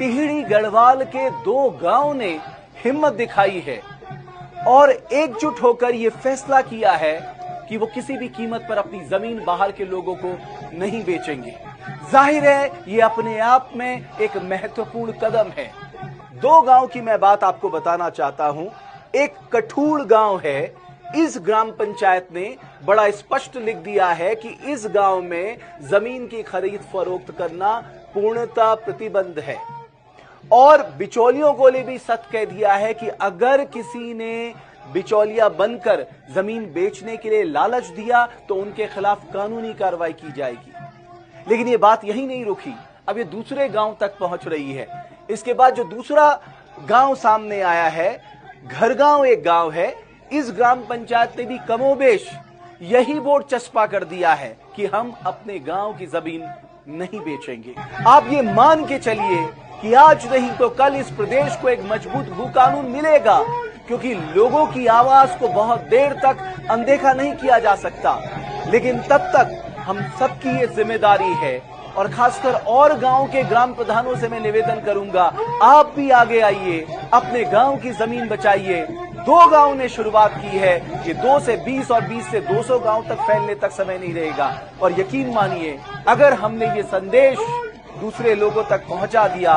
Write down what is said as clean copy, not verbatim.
टिहरी गढ़वाल के 2 गांव ने हिम्मत दिखाई है और एकजुट होकर यह फैसला किया है कि वो किसी भी कीमत पर अपनी जमीन बाहर के लोगों को नहीं बेचेंगे। जाहिर है ये अपने आप में एक महत्वपूर्ण कदम है। 2 गांव की मैं बात आपको बताना चाहता हूं। एक कठूड़ गांव है। इस ग्राम पंचायत ने बड़ा स्पष्ट लिख दिया है कि इस गांव में जमीन की खरीद फरोख्त करना पूर्णतः प्रतिबंध है और बिचौलियों को भी सख्त कह दिया है कि अगर किसी ने बिचौलिया बनकर जमीन बेचने के लिए लालच दिया तो उनके खिलाफ कानूनी कार्रवाई की जाएगी। लेकिन ये बात यही नहीं रुकी, अब ये दूसरे गांव तक पहुंच रही है। इसके बाद जो दूसरा गांव सामने आया है, घरगांव एक गांव है, इस ग्राम पंचायत ने भी कमोबेश यही बोर्ड चस्पा कर दिया है कि हम अपने गांव की जमीन नहीं बेचेंगे। आप ये मान के चलिए कि आज नहीं तो कल इस प्रदेश को एक मजबूत भू कानून मिलेगा, क्योंकि लोगों की आवाज को बहुत देर तक अनदेखा नहीं किया जा सकता। लेकिन तब तक हम सबकी ये जिम्मेदारी है और खासकर और गांव के ग्राम प्रधानों से मैं निवेदन करूंगा, आप भी आगे आइए, अपने गांव की जमीन बचाइए। 2 गांव ने शुरुआत की है, ये 2 से 20 और 20 से 200 गांव तक फैलने तक समय नहीं रहेगा। और यकीन मानिए, अगर हमने ये संदेश दूसरे लोगों तक पहुंचा दिया